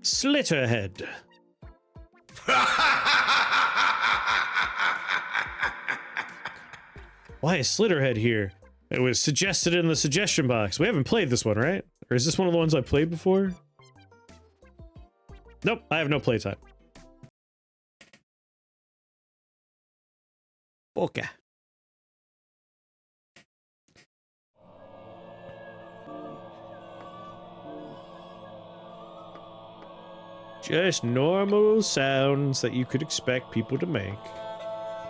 Slitterhead. Why is Slitterhead here? It was suggested in the suggestion box. We haven't played this one, right? Or is this one of the ones I played before? Nope, I have no playtime. Okay. Just normal sounds that you could expect people to make.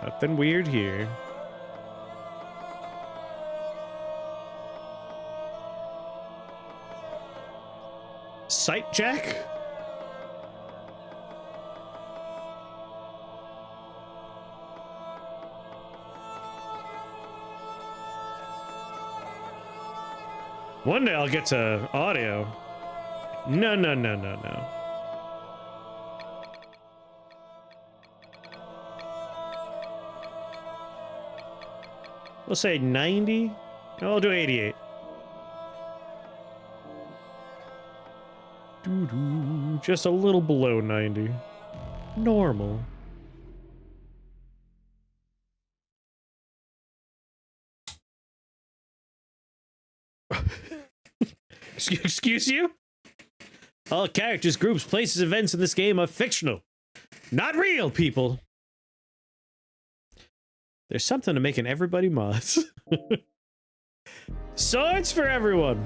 Nothing weird here. Sight jack? One day I'll get to audio. No. We'll say 90. No, I'll do 88. Just a little below 90. Normal. Excuse you? All characters, groups, places, events in this game are fictional. Not real, people. There's something to making everybody mods. Swords for everyone.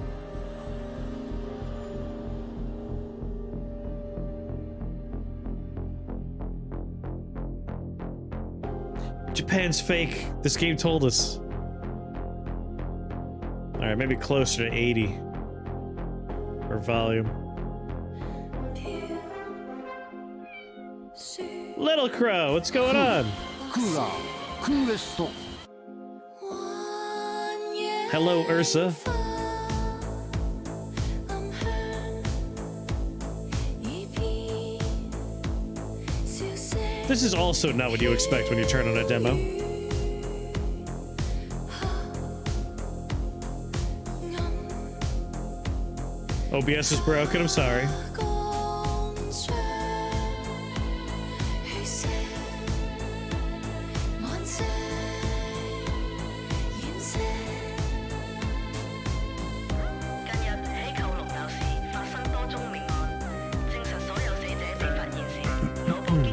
Japan's fake. This game told us. Alright, maybe closer to 80. Or volume. Little Crow, what's going on? Hello, Ursa. This is also not what you expect when you turn on a demo. OBS is broken, I'm sorry.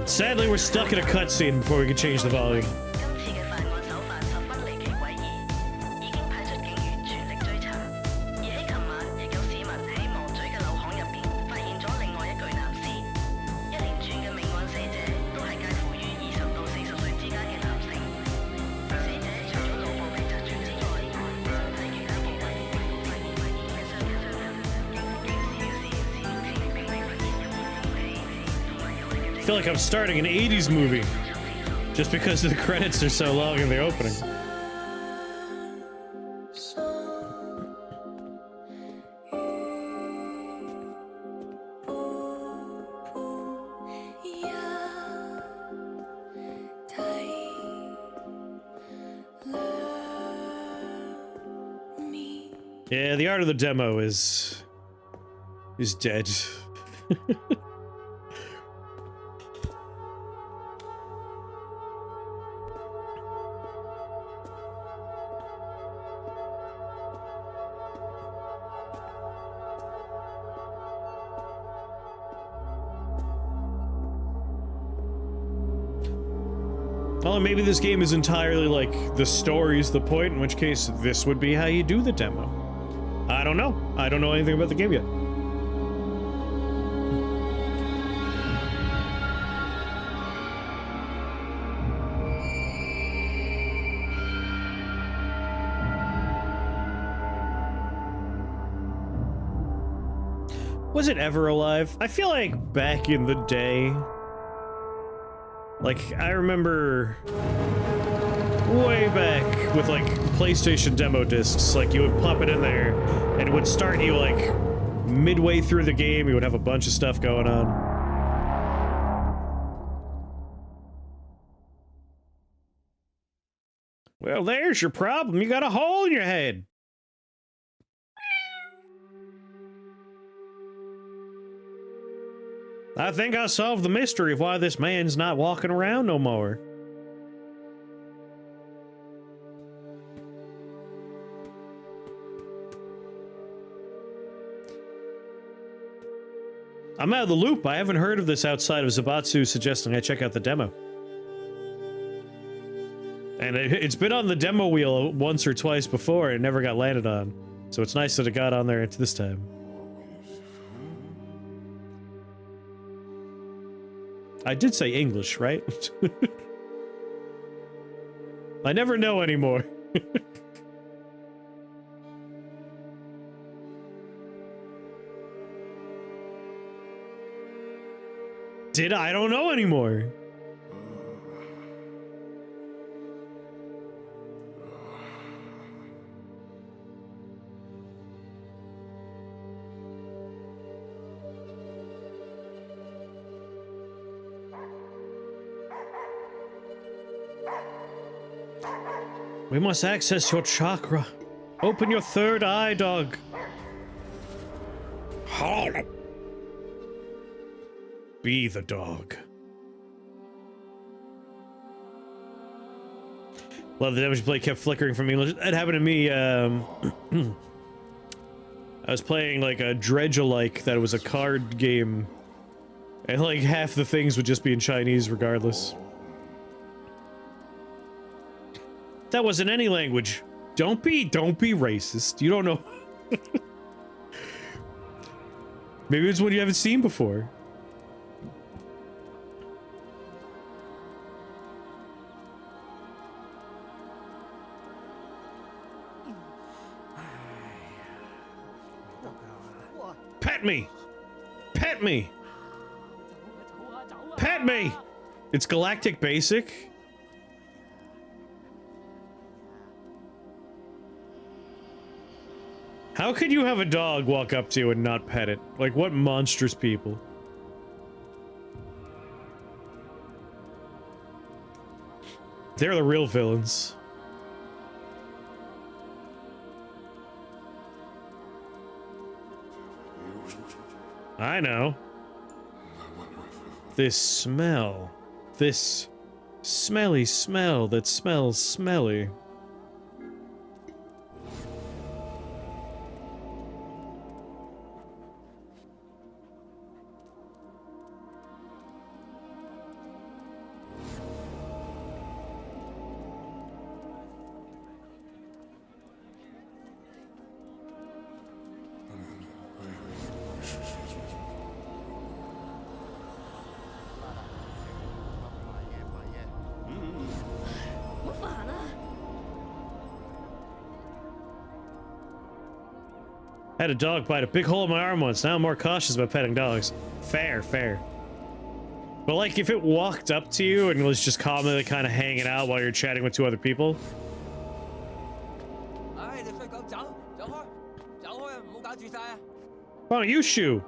Sadly, we're stuck in a cutscene before we can change the volume. I feel like I'm starting an 80s movie just because the credits are so long in the opening. Yeah, the art of the demo is dead. Well, maybe this game is entirely like the story's the point, in which case this would be how you do the demo. I don't know. I don't know anything about the game yet. Was it ever alive? I feel like back in the day, like, I remember way back with, like, PlayStation demo discs, like, you would pop it in there, and it would start you, like, midway through the game, you would have a bunch of stuff going on. Well, there's your problem. You got a hole in your head. I think I solved the mystery of why this man's not walking around no more. I'm out of the loop. I haven't heard of this outside of Zabatsu suggesting I check out the demo. And it's been on the demo wheel once or twice before and never got landed on. So it's nice that it got on there this time. I did say English, right? I never know anymore. Did I don't know anymore. We must access your chakra. Open your third eye, dog. Be the dog. Love the damage play kept flickering from English. That happened to me. I was playing like a Dredge-alike that was a card game, and like half the things would just be in Chinese regardless. That wasn't any language. Don't be racist. You don't know. Maybe it's one you haven't seen before. Pet me! Pet me! Pet me! It's Galactic Basic. How could you have a dog walk up to you and not pet it? Like, what monstrous people? They're the real villains. I know. This smell. This smelly smell that smells smelly. I had a dog bite a big hole in my arm once. Now I'm more cautious about petting dogs. Fair, fair. But like, if it walked up to you and was just calmly kind of hanging out while you're chatting with two other people. Why don't you shoo?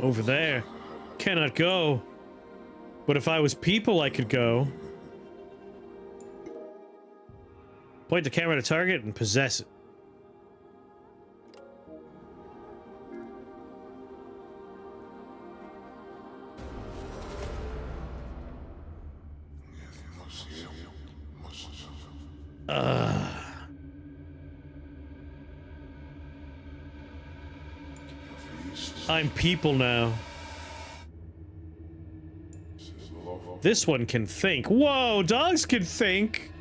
Over there. Cannot go. But if I was people, I could go. Point the camera at a target and possess it. I'm people now. This one can think. Whoa, dogs can think.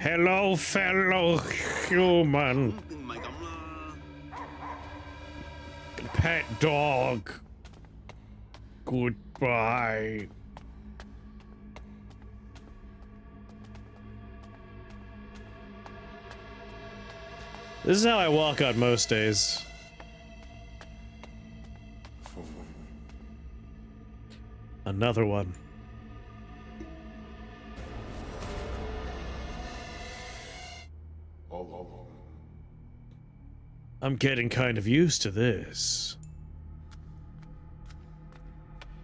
Hello, fellow human. Pet dog. Goodbye. This is how I walk on most days. Another one. I'm getting kind of used to this.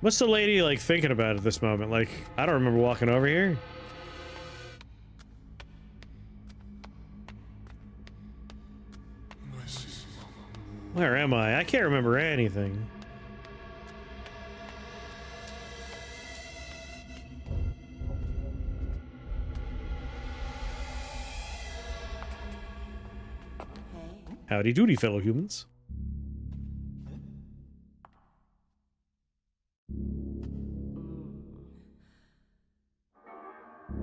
What's the lady, like, thinking about at this moment? Like, I don't remember walking over here. Where am I? I can't remember anything. Howdy doody, fellow humans.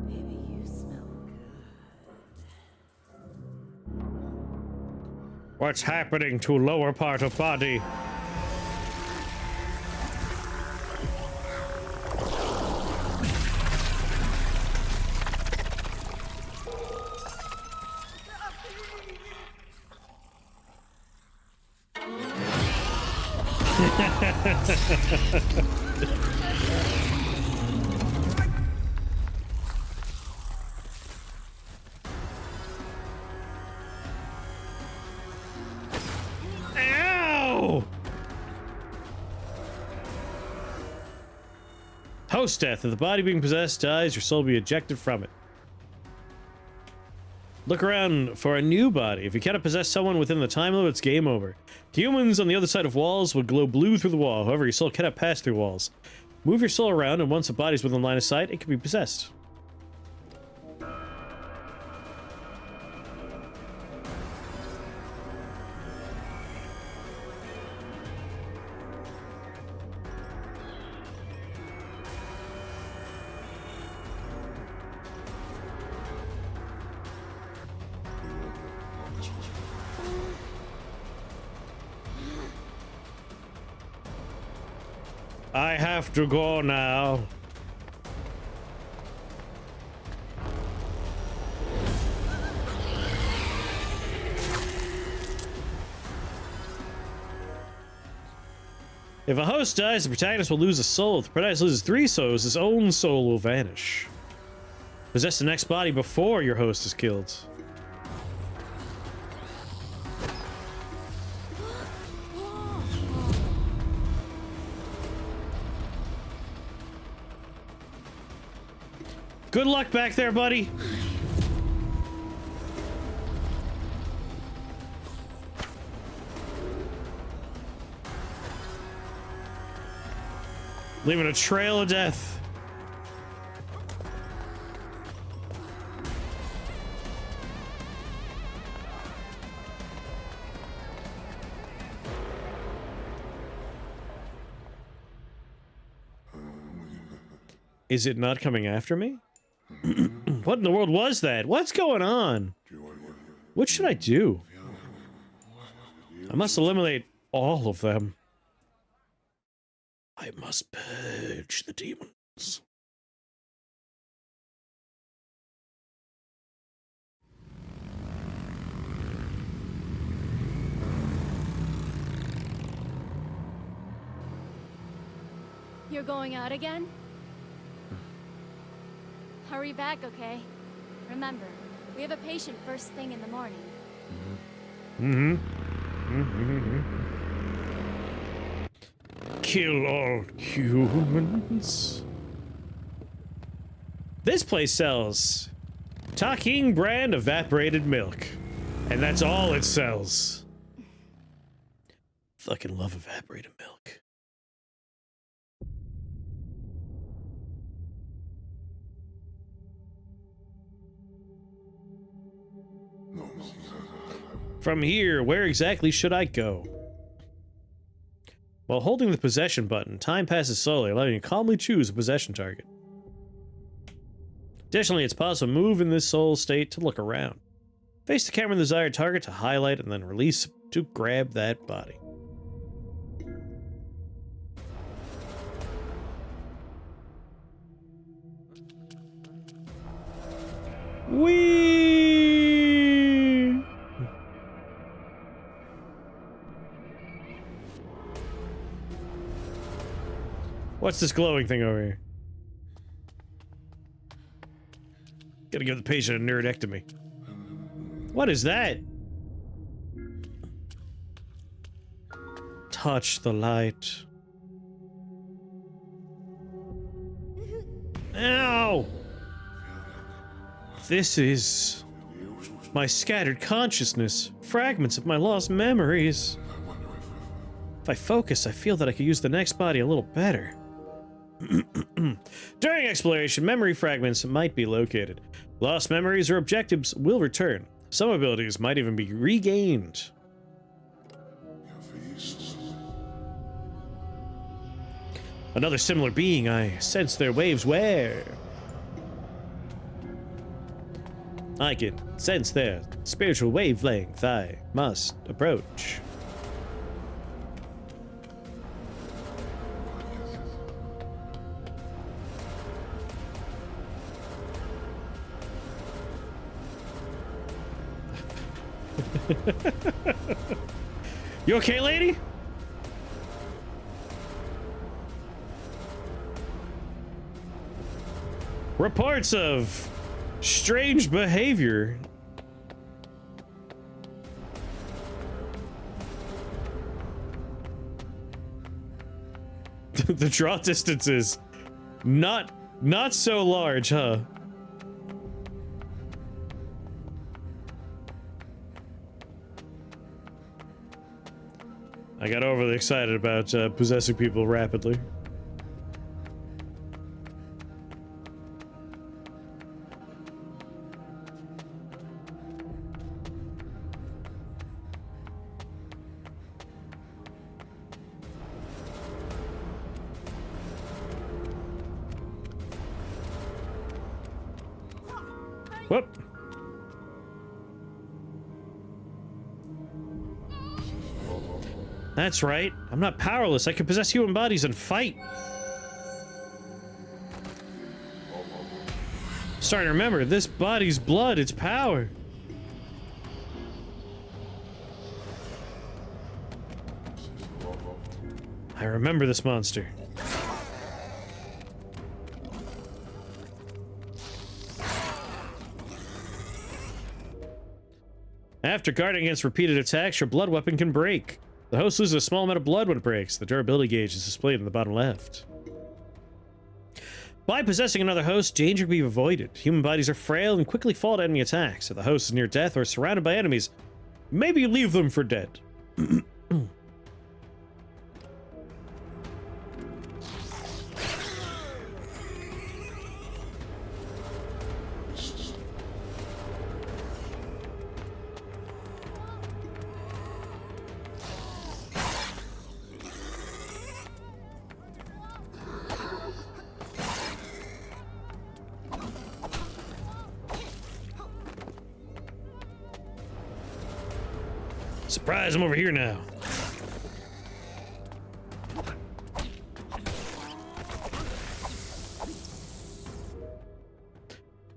Baby, you smell good. What's happening to lower part of body? Ow! Post death. If the body being possessed dies, your soul will be ejected from it. Look around for a new body. If you cannot possess someone within the time limit, it's game over. The humans on the other side of walls will glow blue through the wall. However, your soul cannot pass through walls. Move your soul around, and once a body's within line of sight, it can be possessed. I have to go now. If a host dies, the protagonist will lose a soul. If the protagonist loses 3 souls, his own soul will vanish. Possess the next body before your host is killed. Good luck back there, buddy. Leaving a trail of death. Is it not coming after me? What in the world was that? What's going on? What should I do? I must eliminate all of them. I must purge the demons. You're going out again? Hurry back, okay? Remember, we have a patient first thing in the morning. Kill all humans. This place sells Talking brand evaporated milk. And that's all it sells. Fucking love evaporated milk. From here, where exactly should I go? While holding the possession button, time passes slowly, allowing you to calmly choose a possession target. Additionally, it's possible to move in this soul state to look around. Face the camera in the desired target to highlight and then release to grab that body. Whee! What's this glowing thing over here? Gotta give the patient a neurodectomy. What is that? Touch the light. Ow! This is my scattered consciousness, fragments of my lost memories. If I focus, I feel that I could use the next body a little better. During exploration, memory fragments might be located. Lost memories or objectives will return. Some abilities might even be regained. Another similar being, I sense their waves where? I can sense their spiritual wavelength. I must approach. You okay, lady? Reports of strange behavior. The draw distance is not so large, huh? I got overly excited about possessing people rapidly. Whoop. That's right. I'm not powerless. I can possess human bodies and fight. Starting to remember, this body's blood, its power. I remember this monster. After guarding against repeated attacks, your blood weapon can break. The host loses a small amount of blood when it breaks. The durability gauge is displayed in the bottom left. By possessing another host, danger can be avoided. Human bodies are frail and quickly fall to enemy attacks. If the host is near death or surrounded by enemies, maybe leave them for dead. Surprise, I'm over here now.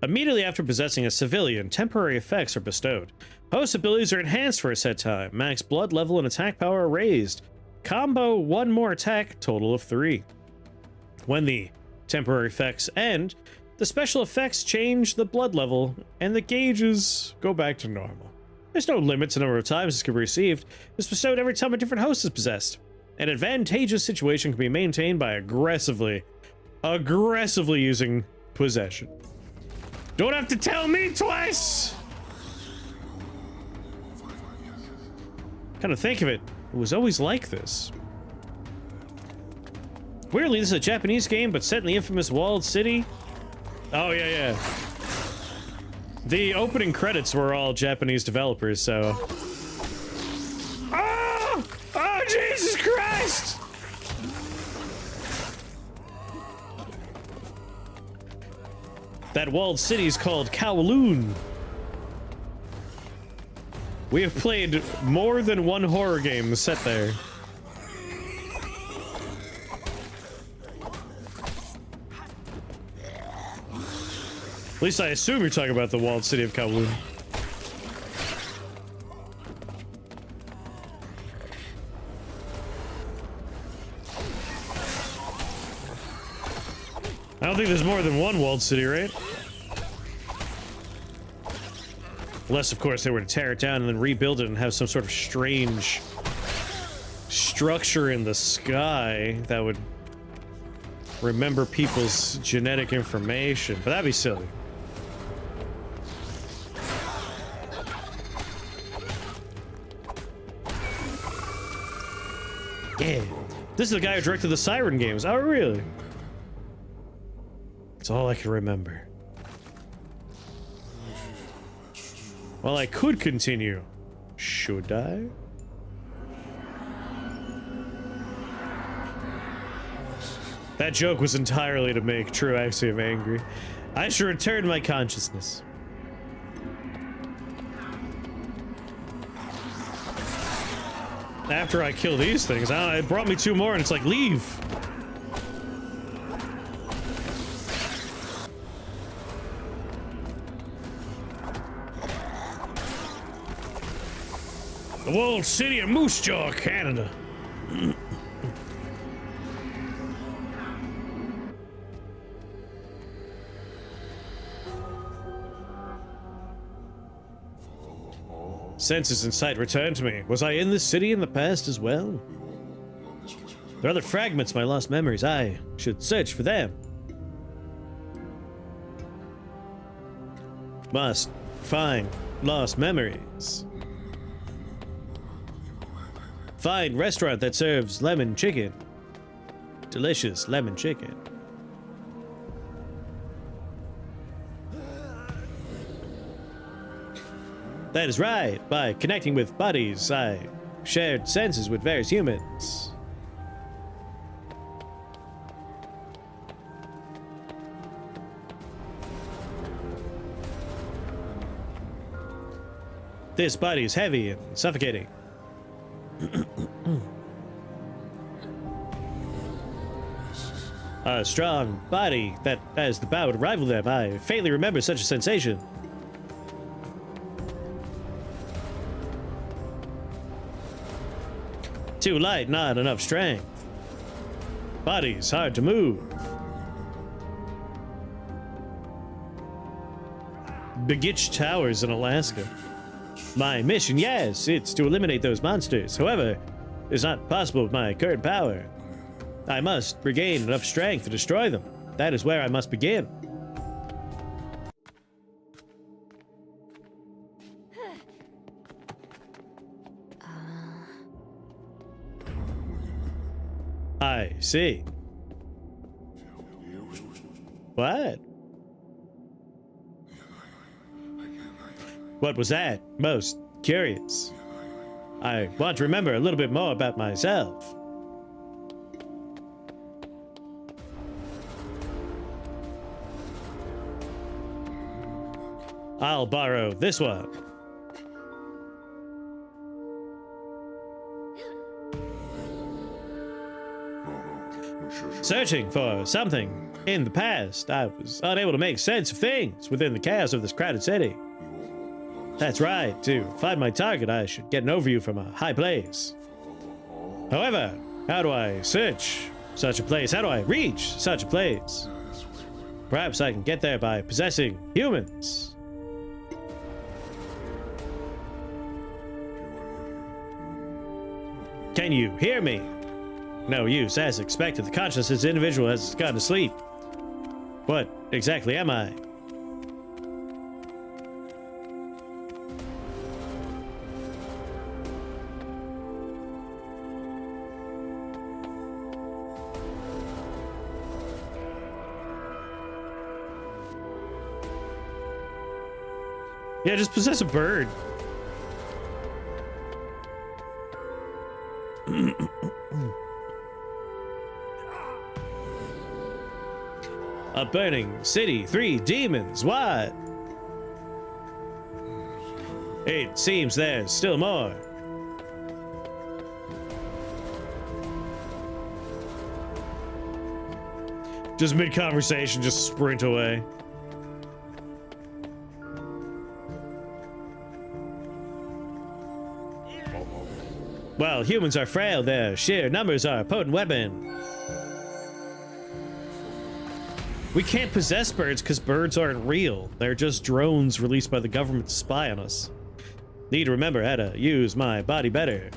Immediately after possessing a civilian, temporary effects are bestowed. Host abilities are enhanced for a set time. Max blood level and attack power are raised. Combo one more attack, total of 3. When the temporary effects end, the special effects change the blood level and the gauges go back to normal. There's no limit to the number of times this can be received. It's bestowed every time a different host is possessed. An advantageous situation can be maintained by aggressively using possession. Don't have to tell me twice! Kind of think of it, it was always like this. Weirdly, this is a Japanese game, but set in the infamous walled city. Oh, yeah. The opening credits were all Japanese developers, so... Oh! Oh, Jesus Christ! That walled city is called Kowloon. We have played more than one horror game set there. At least I assume you're talking about the walled city of Kowloon. I don't think there's more than one walled city, right? Unless, of course, they were to tear it down and then rebuild it and have some sort of strange structure in the sky that would remember people's genetic information, but that'd be silly. Yeah. This is the guy who directed the Siren games. Oh, really? That's all I can remember. Well, I could continue. Should I? That joke was entirely to make True Axiom angry. I should return my consciousness. After I kill these things, it brought me 2 more and it's like, leave. The walled city of Moose Jaw, Canada. Senses and sight returned to me. Was I in this city in the past as well? There are other fragments of my lost memories. I should search for them. Must find lost memories. Find restaurant that serves lemon chicken. Delicious lemon chicken. That is right. By connecting with bodies, I shared senses with various humans. This body is heavy and suffocating. A strong body that has the power to rival them. I faintly remember such a sensation. Too light, not enough strength. Body's hard to move. Begitch Towers in Alaska. My mission, yes, it's to eliminate those monsters. However, it's not possible with my current power. I must regain enough strength to destroy them. That is where I must begin. I see. What? What was that? Most curious. I want to remember a little bit more about myself. I'll borrow this one. Searching for something in the past, I was unable to make sense of things within the chaos of this crowded city. That's right, to find my target, I should get an overview from a high place. However, how do I search such a place? How do I reach such a place? Perhaps I can get there by possessing humans. Can you hear me? No use. As expected, the consciousness of this individual has gone to sleep. What exactly am I? Yeah, just possess a bird. A burning city, 3 demons, what? It seems there's still more. Just mid-conversation, just sprint away. While humans are frail, their sheer numbers are a potent weapon. We can't possess birds because birds aren't real. They're just drones released by the government to spy on us. Need to remember how to use my body better.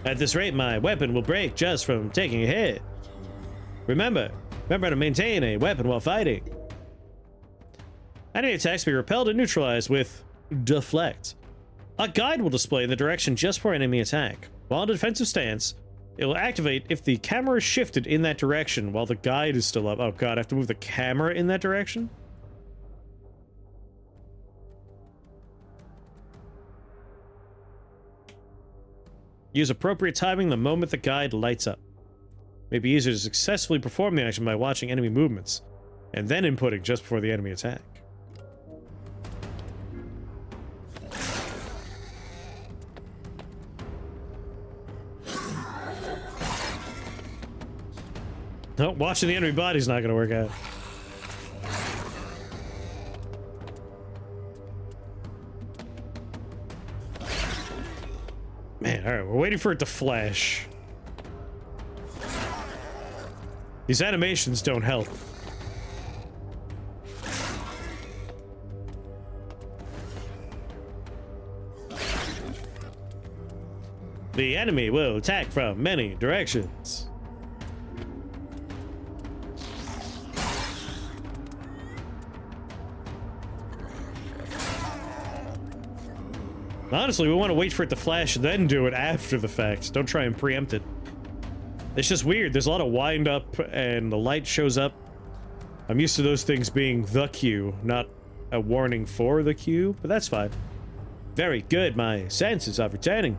At this rate, my weapon will break just from taking a hit. Remember to maintain a weapon while fighting. Enemy attacks be repelled and neutralized with deflect. A guide will display the direction just for enemy attack. While in a defensive stance, it will activate if the camera is shifted in that direction while the guide is still up. Oh god, I have to move the camera in that direction? Use appropriate timing the moment the guide lights up. May be easier to successfully perform the action by watching enemy movements, and then inputting just before the enemy attack. No, watching the enemy body's not gonna work out. Man, alright, we're waiting for it to flash. These animations don't help. The enemy will attack from many directions. Honestly, we want to wait for it to flash, then do it after the fact. Don't try and preempt it. It's just weird. There's a lot of wind up, and the light shows up. I'm used to those things being the cue, not a warning for the cue, but that's fine. Very good. My senses are returning.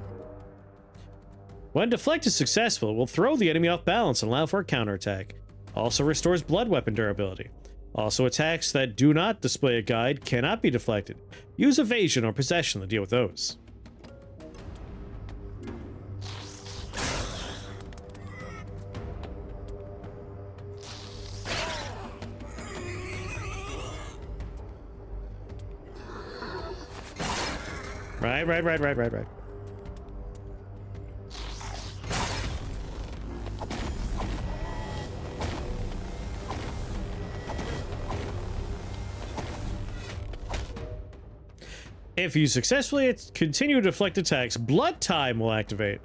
When deflect is successful, it will throw the enemy off balance and allow for a counterattack. Also restores blood weapon durability. Also, attacks that do not display a guide cannot be deflected. Use evasion or possession to deal with those. Right. If you successfully continue to deflect attacks, blood time will activate.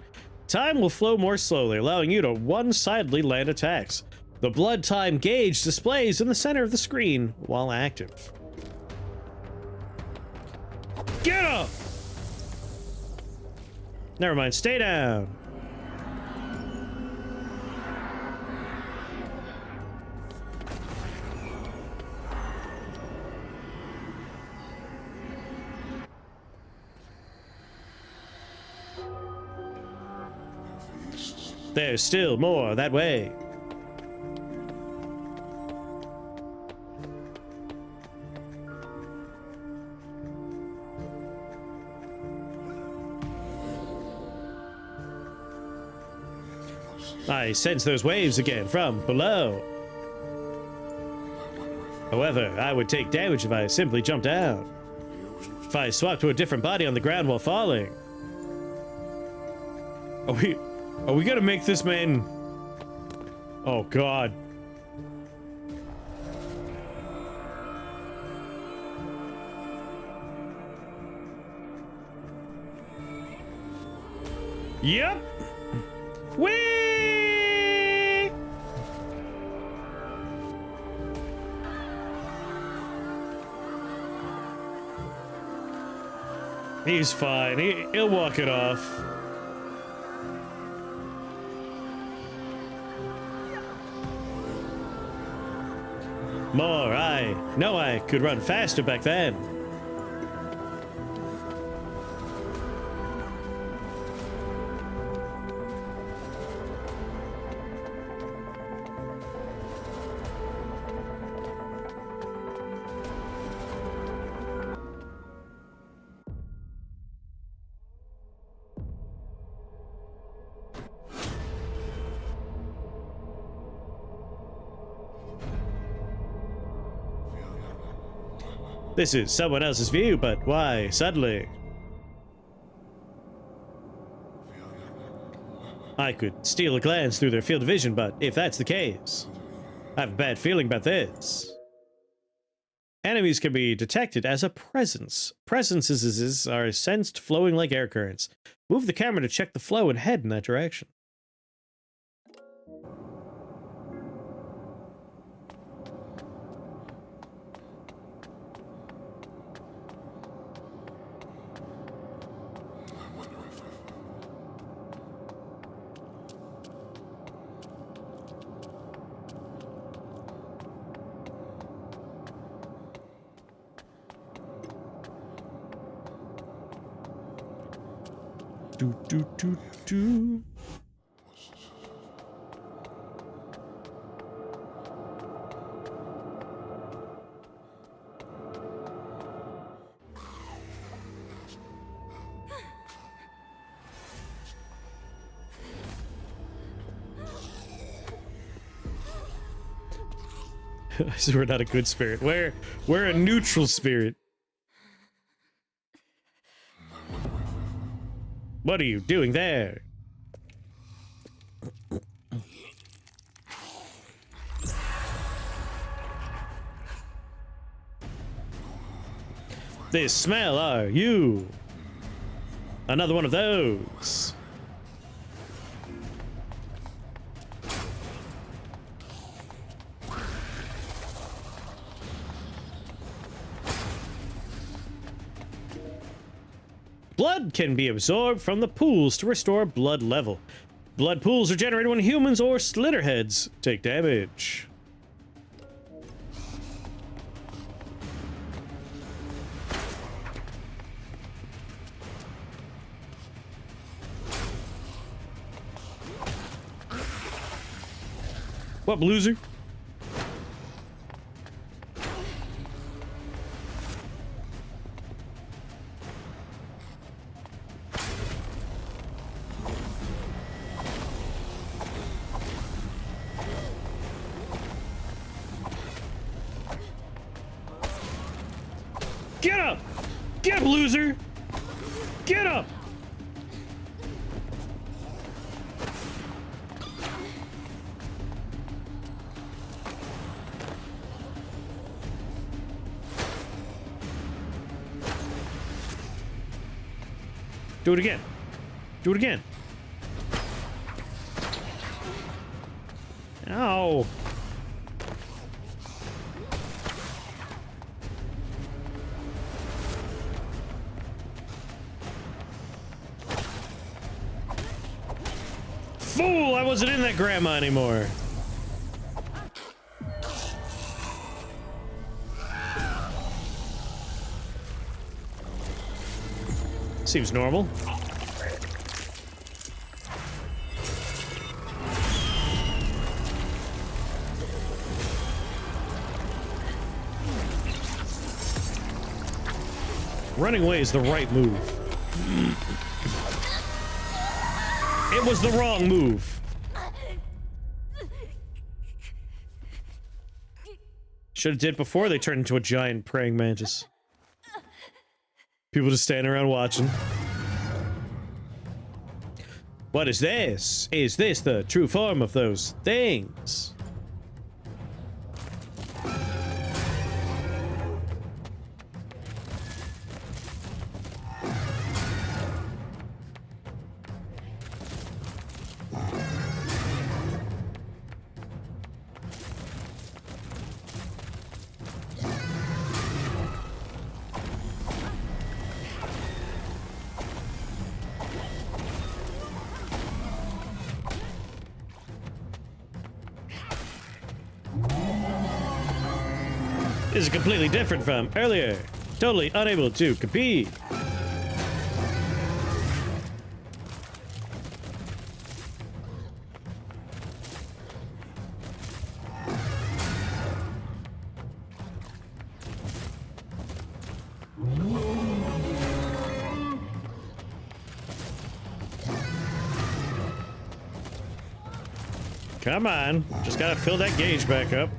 Time will flow more slowly, allowing you to one-sidedly land attacks. The blood time gauge displays in the center of the screen while active. Get up! Never mind, stay down. There's still more that way. I sense those waves again from below. However, I would take damage if I simply jumped down. If I swapped to a different body on the ground while falling. Are we gonna make this man... Oh, God. Yep. Whee! He's fine. He'll walk it off. More, I know I could run faster back then. This is someone else's view, but why suddenly? I could steal a glance through their field of vision, but if that's the case, I have a bad feeling about this. Enemies can be detected as a presence. Presences are sensed flowing like air currents. Move the camera to check the flow and head in that direction. Do. So we're not a good spirit. We're a neutral spirit. What are you doing there? This smell, are you? Another one of those. Blood can be absorbed from the pools to restore blood level. Blood pools are generated when humans or Slitterheads take damage. What, loser? Get up! Get up, loser! Get up! Do it again. Do it again. Ow. Fool! I wasn't in that grandma anymore. Seems normal. Running away is the right move. It was the wrong move. Should have did before they turned into a giant praying mantis. People just standing around watching. What is this? Is this the true form of those things? This is completely different from earlier. Totally unable to compete. Come on, just gotta fill that gauge back up.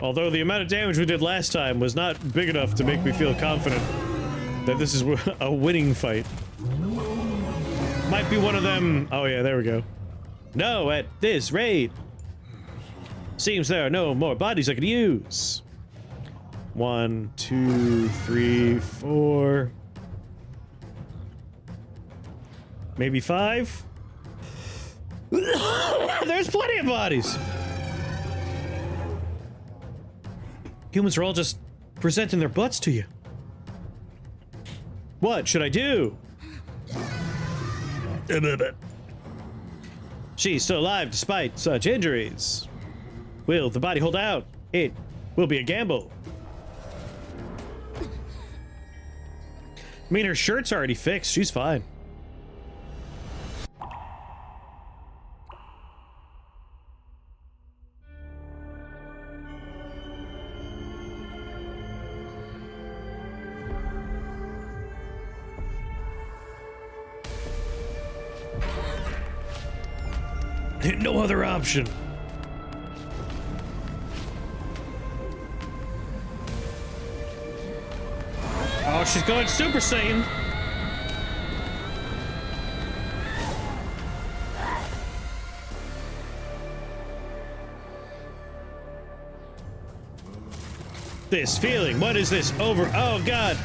Although the amount of damage we did last time was not big enough to make me feel confident that this is a winning fight. Might be one of them. Oh yeah, there we go. No, at this rate. Seems there are no more bodies I could use. 1, 2, 3, 4. Maybe 5? There's plenty of bodies! Humans are all just presenting their butts to you. What should I do? She's still alive despite such injuries. Will the body hold out? It will be a gamble. I mean, her shirt's already fixed. She's fine. No other option. Oh, she's going Super Saiyan. This feeling, what is this over? Oh, God.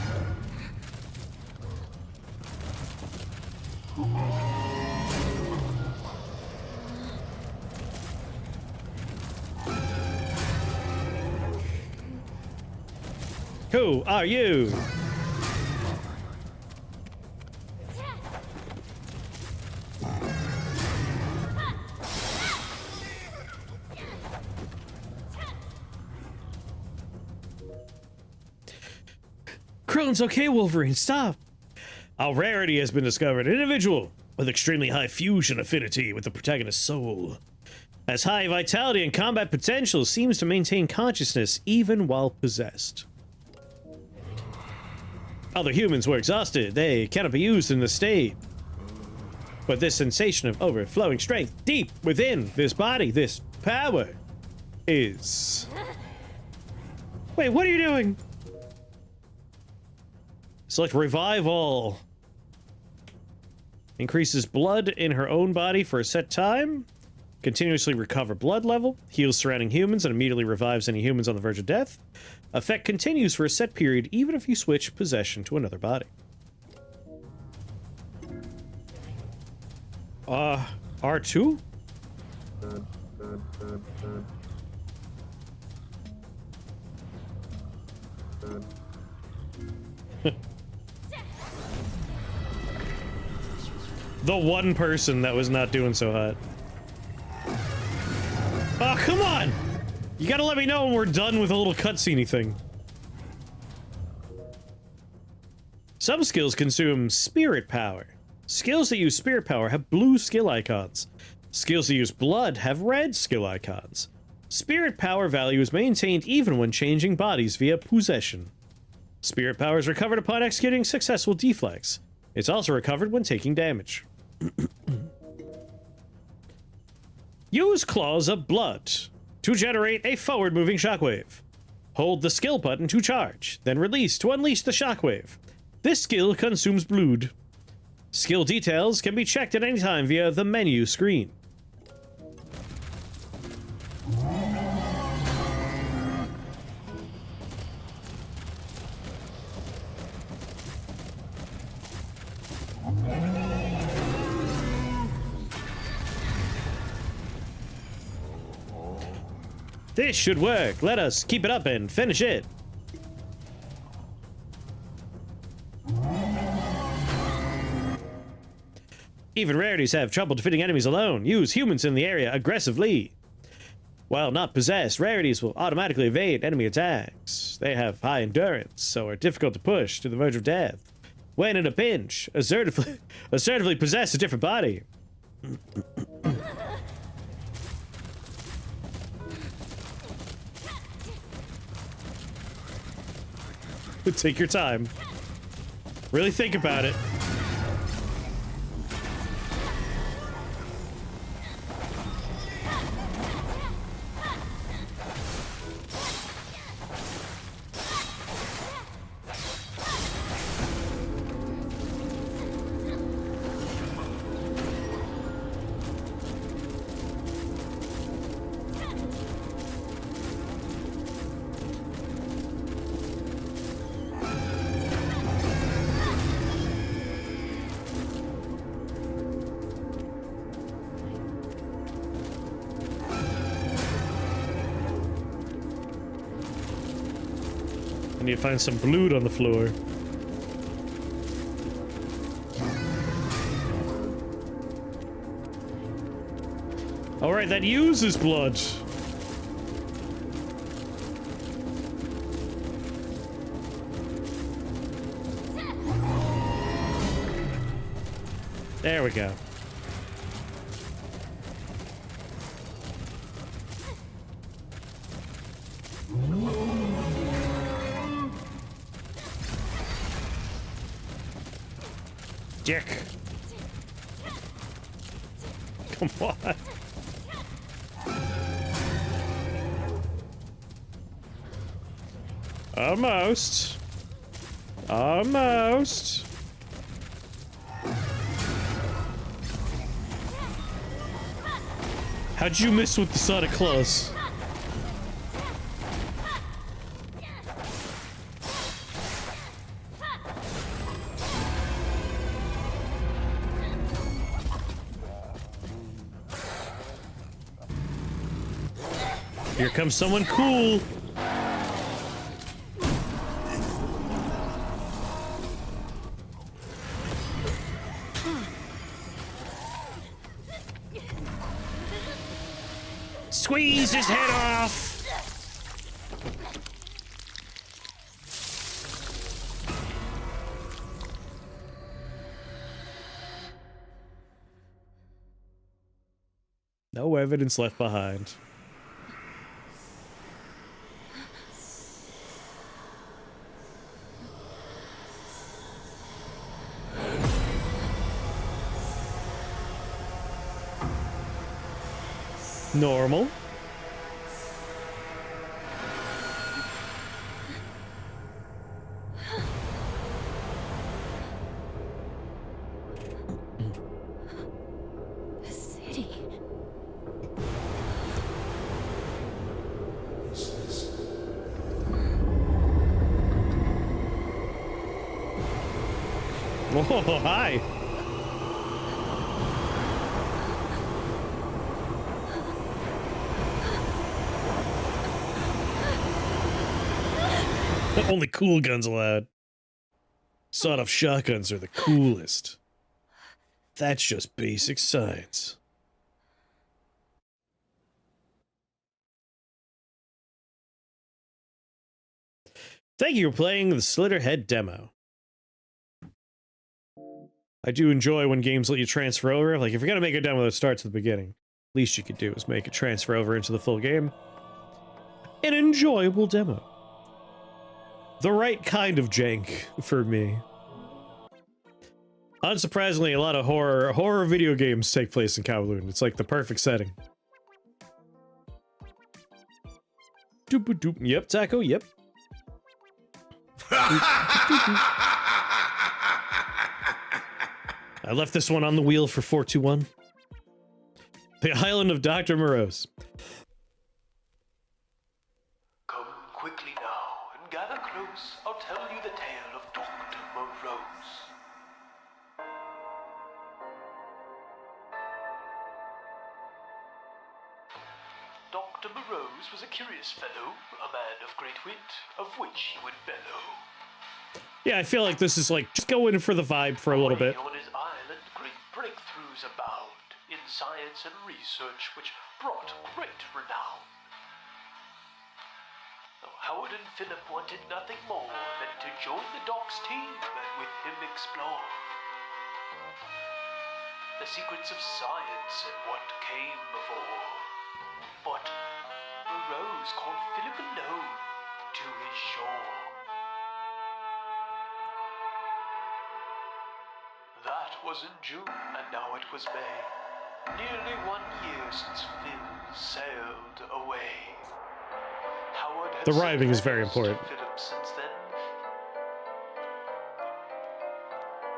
Who are you? Crone's okay, Wolverine, stop. A rarity has been discovered. An individual with extremely high fusion affinity with the protagonist's soul. Has high vitality and combat potential, seems to maintain consciousness even while possessed. Other humans were exhausted. They cannot be used in this state. But this sensation of overflowing strength deep within this body, this power, is... Wait, what are you doing? Select Revive All. Increases blood in her own body for a set time. Continuously recover blood level. Heals surrounding humans and immediately revives any humans on the verge of death. Effect continues for a set period even if you switch possession to another body. R2? The one person that was not doing so hot. Oh, come on! You gotta let me know when we're done with a little cutscene-y thing. Some skills consume spirit power. Skills that use spirit power have blue skill icons. Skills that use blood have red skill icons. Spirit power value is maintained even when changing bodies via possession. Spirit power is recovered upon executing successful deflects. It's also recovered when taking damage. Use Claws of Blood to generate a forward-moving shockwave. Hold the skill button to charge, then release to unleash the shockwave. This skill consumes blood. Skill details can be checked at any time via the menu screen. This should work. Let us keep it up and finish it. Even rarities have trouble defeating enemies alone. Use humans in the area aggressively. While not possessed, rarities will automatically evade enemy attacks. They have high endurance, so are difficult to push to the verge of death. When in a pinch, assertively possess a different body. Take your time. Really think about it. need to find some blood on the floor. Alright, that uses blood. There we go. Dick. Come on. Almost. Almost. How'd you miss with the Sonic claws? Here comes someone cool. Squeeze his head off. No evidence left behind. Normal. The city. Whoa, hi. Only cool guns allowed. Sawed-off shotguns are the coolest. That's just basic science. Thank you for playing the Slitterhead demo. I do enjoy when games let you transfer over. Like, if you're gonna make a demo that starts at the beginning, least you could do is make it transfer over into the full game. An enjoyable demo. The right kind of jank for me. Unsurprisingly, a lot of horror video games take place in Kowloon. It's like the perfect setting. Doop doop. Yep, Taco. Yep. I left this one on the wheel for 421. The Island of Dr. Morose. Come quickly now and gather close. I'll tell you the tale of Dr. Morose. Dr. Morose was a curious fellow, a man of great wit, of which he would bellow. Yeah, I feel like this is like, just go in for the vibe for a little bit. On his island, great breakthroughs abound in science and research which brought great renown. Howard and Philip wanted nothing more than to join the Doc's team and with him explore the secrets of science and what came before. But Morose called Philip alone to his shore. That was in June, and now it was May. Nearly 1 year since Phil sailed away. Howard had The rhyming is very sent letters important. to Philip since then.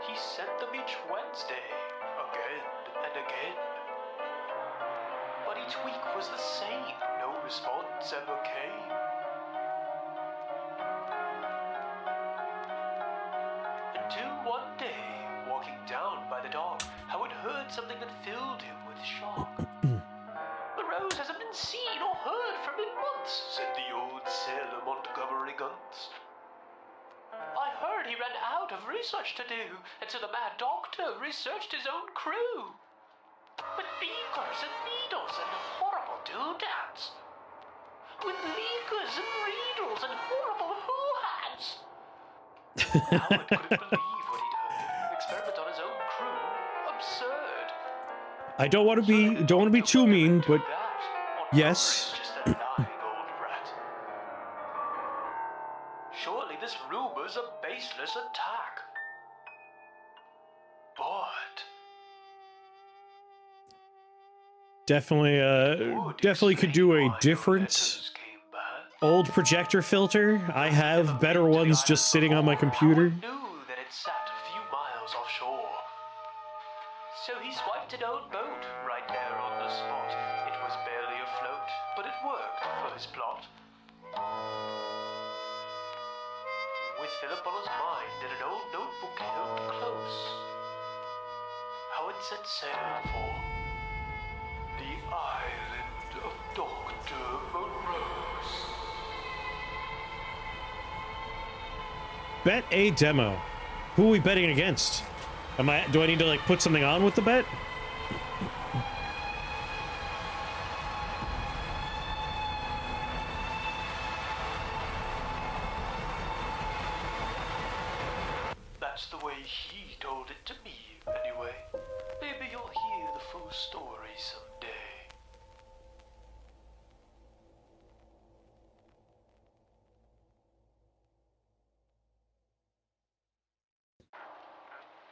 He sent them each Wednesday, again and again. But each week was the same, no response ever came. Until one day, walking down by the dock, Howard heard something that filled him with shock. Morose hasn't been seen or heard from in months, said the old sailor Montgomery Guns. ran out of research to do, and so the Mad Doctor researched his own crew. With beakers and needles and horrible doodads. With leakers and needles and horrible hoo-hats. Howard couldn't believe what he'd heard. Experiment on his own crew. Absurd. I don't want to be too mean, but yes. Just a lying old rat. Surely this rumor's a baseless attack. But definitely could do a different old projector filter. I have better ones just sitting on my computer. Knew that it sat a few miles offshore. So he swiped an old boat right there on the spot. It was barely afloat, but it worked for his plot. With Philip on his mind and an old notebook held close, Howard set sail for the island of Dr. Morose. Bet a demo. Who are we betting against? Do I need to like put something on with the bet? That's the way he told it to me, anyway. Maybe you'll hear the full story someday.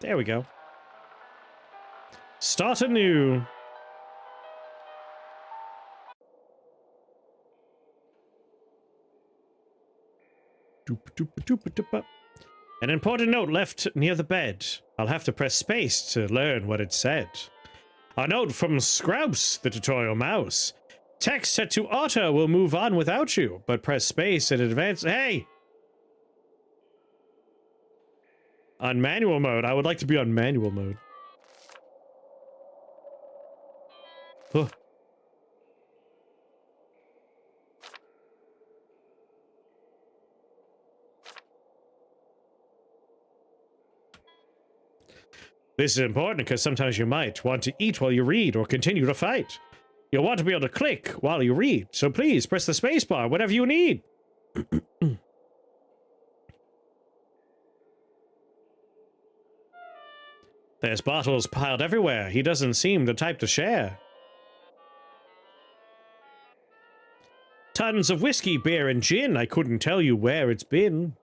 There we go. Start anew. An important note left near the bed. I'll have to press space to learn what it said. A note from Scrouse, the tutorial mouse. Text set to auto will move on without you, but press space and advance. Hey! On manual mode. I would like to be on manual mode. Huh. This is important because sometimes you might want to eat while you read or continue to fight. You'll want to be able to click while you read, so please press the spacebar whenever you need. There's bottles piled everywhere. He doesn't seem the type to share. Tons of whiskey, beer, and gin. I couldn't tell you where it's been.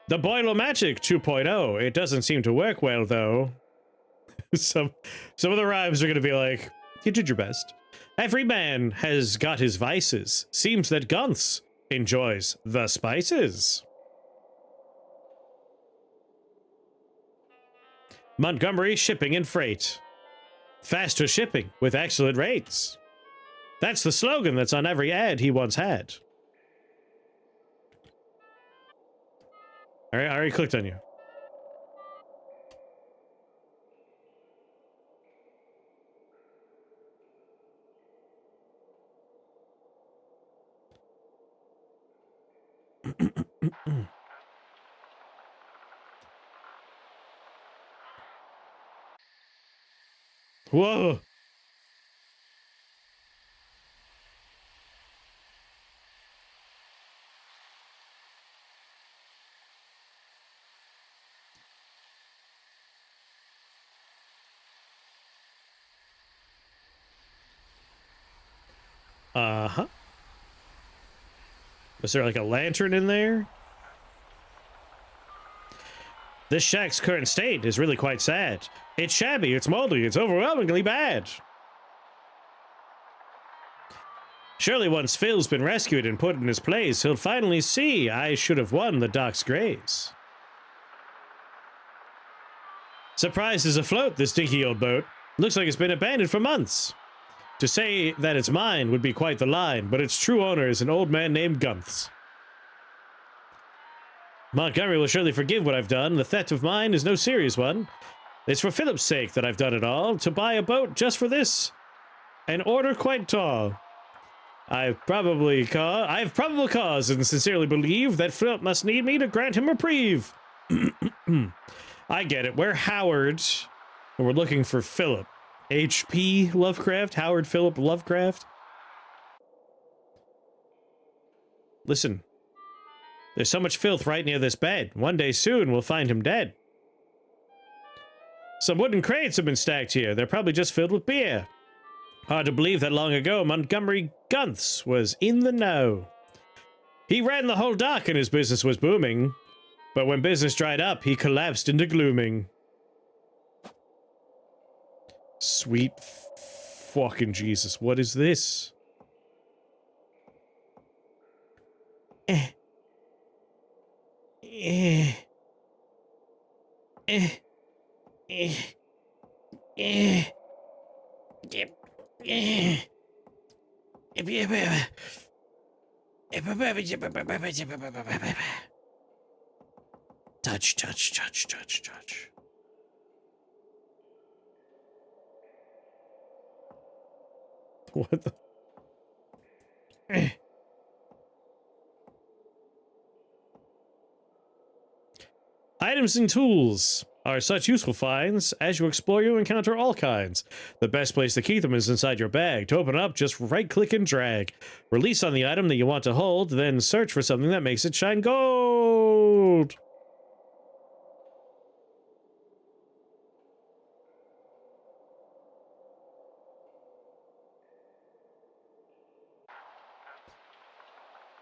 The Boiler-Matic 2.0. It doesn't seem to work well, though. Some of the rhymes are going to be like, you did your best. Every man has got his vices. Seems that Gunths enjoys the spices. Montgomery Shipping and Freight. Faster shipping with excellent rates. That's the slogan that's on every ad he once had. Alright, I already clicked on you. Whoa! Uh-huh. Is there like a lantern in there? This shack's current state is really quite sad. It's shabby, it's moldy, it's overwhelmingly bad. Surely once Phil's been rescued and put in his place, he'll finally see I should have won the Doc's Grace. Surprised is afloat, this dinky old boat. Looks like it's been abandoned for months. To say that it's mine would be quite the line, but its true owner is an old man named Gunths. Montgomery will surely forgive what I've done. The theft of mine is no serious one. It's for Philip's sake that I've done it all, to buy a boat just for this. An order quite tall. I've probable cause and sincerely believe that Philip must need me to grant him reprieve. I get it. We're Howard, and we're looking for Philip. H.P. Lovecraft? Howard Philip Lovecraft? Listen. There's so much filth right near this bed. One day soon, we'll find him dead. Some wooden crates have been stacked here. They're probably just filled with beer. Hard to believe that long ago, Montgomery Gunths was in the know. He ran the whole dock and his business was booming. But when business dried up, he collapsed into glooming. Sweet fucking Jesus, what is this? Touch, touch, touch, touch, touch. What the? Items and tools are such useful finds. As you explore, you encounter all kinds. The best place to keep them is inside your bag. To open up, just right-click and drag. Release on the item that you want to hold, then search for something that makes it shine gold.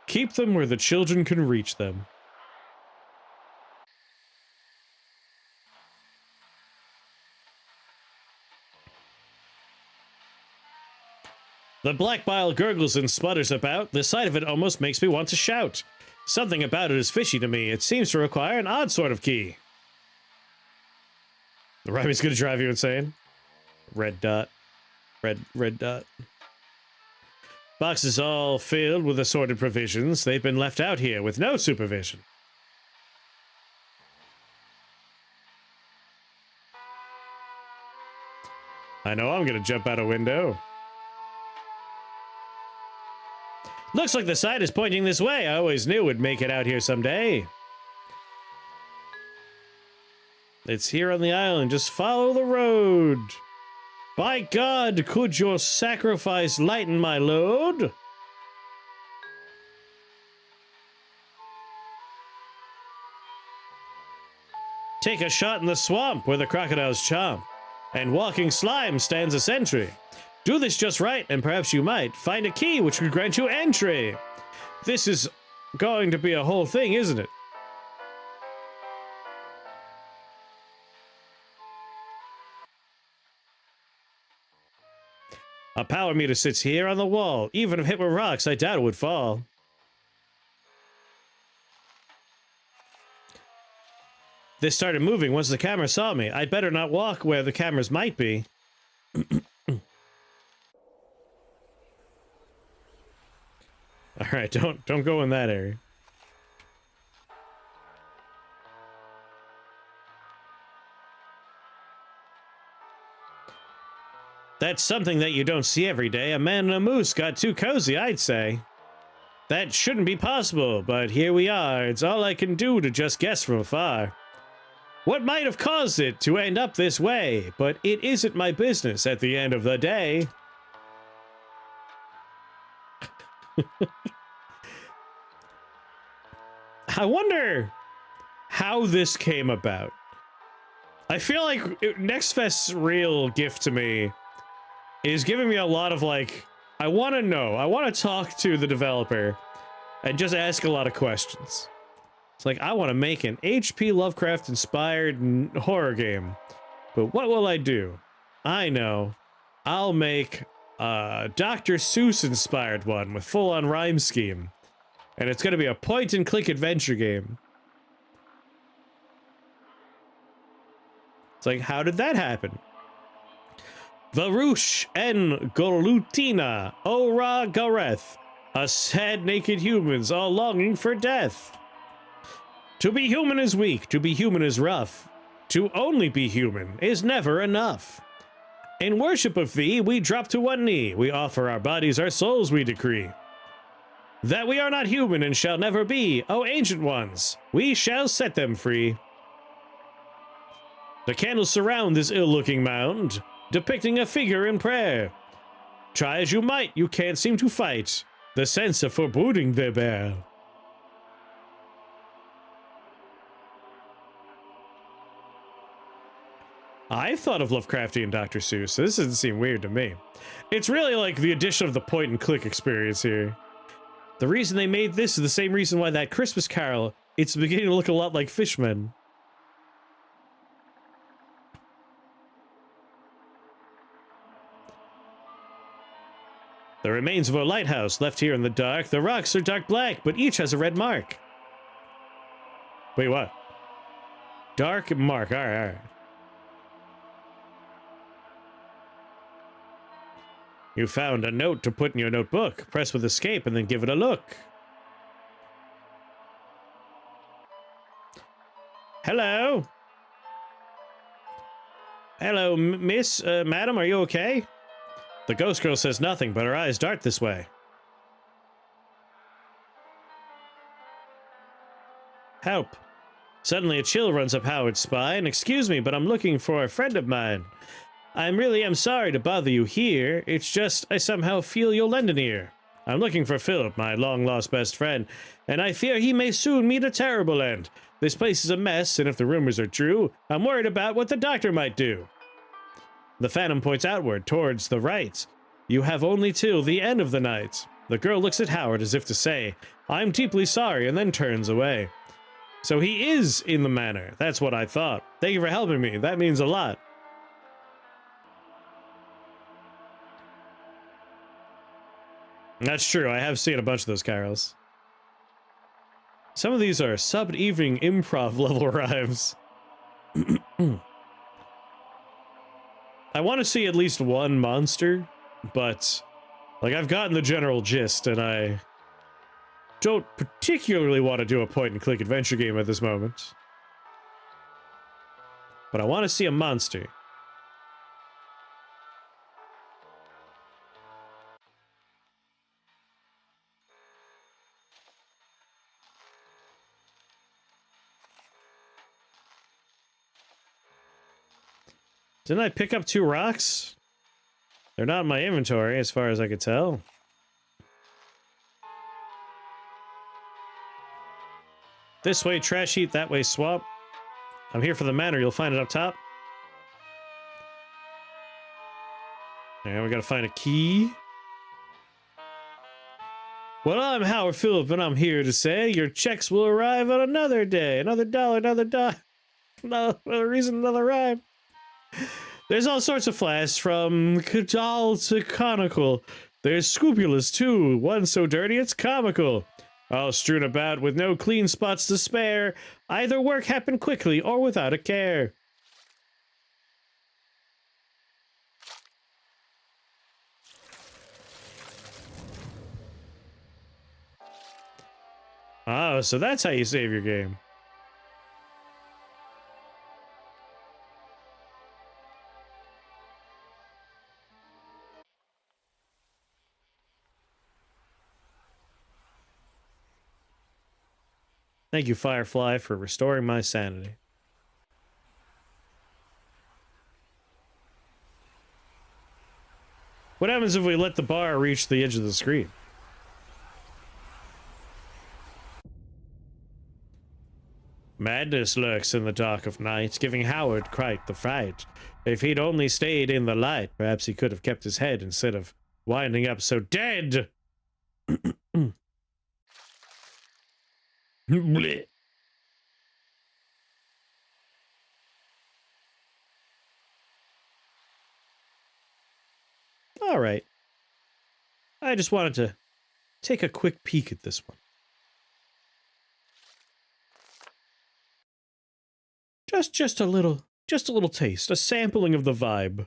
Keep them where the children can reach them. The black bile gurgles and sputters about. The sight of it almost makes me want to shout. Something about it is fishy to me. It seems to require an odd sort of key. The rhyming's gonna drive you insane. Red dot. Red dot. Boxes all filled with assorted provisions. They've been left out here with no supervision. I know I'm gonna jump out a window. Looks like the sign is pointing this way. I always knew we'd make it out here someday. It's here on the island. Just follow the road. By God, could your sacrifice lighten my load? Take a shot in the swamp where the crocodiles chomp, and walking slime stands a sentry. Do this just right, and perhaps you might find a key which could grant you entry. This is going to be a whole thing, isn't it? A power meter sits here on the wall. Even if hit with rocks, I doubt it would fall. This started moving once the camera saw me. I'd better not walk where the cameras might be. All right, don't go in that area. That's something that you don't see every day. A man and a moose got too cozy, I'd say. That shouldn't be possible, but here we are. It's all I can do to just guess from afar. What might have caused it to end up this way? But it isn't my business at the end of the day. I wonder how this came about. I feel like NextFest's real gift to me is giving me a lot of, like, I want to know. I want to talk to the developer and just ask a lot of questions. It's like, I want to make an H.P. Lovecraft-inspired horror game. But what will I do? I know. I'll make a Dr. Seuss-inspired one with full-on rhyme scheme. And it's going to be a point-and-click adventure game. It's like, how did that happen? Varouche en Golutina, Ora Gareth, a sad naked humans all longing for death. To be human is weak, to be human is rough. To only be human is never enough. In worship of thee, we drop to one knee. We offer our bodies, our souls we decree. That we are not human and shall never be, O ancient ones, we shall set them free. The candles surround this ill-looking mound, depicting a figure in prayer. Try as you might, you can't seem to fight the sense of foreboding they bear. I thought of Lovecraftian Dr. Seuss, so this doesn't seem weird to me. It's really like the addition of the point-and-click experience here. The reason they made this is the same reason why that Christmas Carol, it's beginning to look a lot like Fishmen. The remains of a lighthouse left here in the dark. The rocks are dark black, but each has a red mark. Wait, what? Dark mark, alright. You found a note to put in your notebook. Press with escape and then give it a look. Hello? Hello, miss, madam, are you okay? The ghost girl says nothing, but her eyes dart this way. Help. Suddenly a chill runs up Howard's spine. Excuse me, but I'm looking for a friend of mine. I really am sorry to bother you here. It's just I somehow feel you'll lend an ear. I'm looking for Philip, my long-lost best friend, and I fear he may soon meet a terrible end. This place is a mess, and if the rumors are true, I'm worried about what the doctor might do. The Phantom points outward, towards the right. You have only till the end of the night. The girl looks at Howard as if to say, I'm deeply sorry, and then turns away. So he is in the manor. That's what I thought. Thank you for helping me. That means a lot. That's true. I have seen a bunch of those carols. Some of these are sub-evening improv level rhymes. I want to see at least one monster, but like I've gotten the general gist, and I don't particularly want to do a point-and-click adventure game at this moment. But I want to see a monster. Didn't I pick up 2 rocks? They're not in my inventory, as far as I could tell. This way, trash heap, that way, swamp. I'm here for the manor, you'll find it up top. And we gotta find a key. Well, I'm Howard Phillip, and I'm here to say your checks will arrive on another day. Another dollar, another dime. Another reason, another rhyme. There's all sorts of flasks, from Cadal to conical. There's scrupulous, too. One so dirty it's comical. All strewn about with no clean spots to spare. Either work happen quickly or without a care. Oh, so that's how you save your game. Thank you, Firefly, for restoring my sanity. What happens if we let the bar reach the edge of the screen? Madness lurks in the dark of night, giving Howard quite the fright. If he'd only stayed in the light, perhaps he could have kept his head instead of winding up so dead. Blech. All right. I just wanted to take a quick peek at this one. Just a little taste, a sampling of the vibe.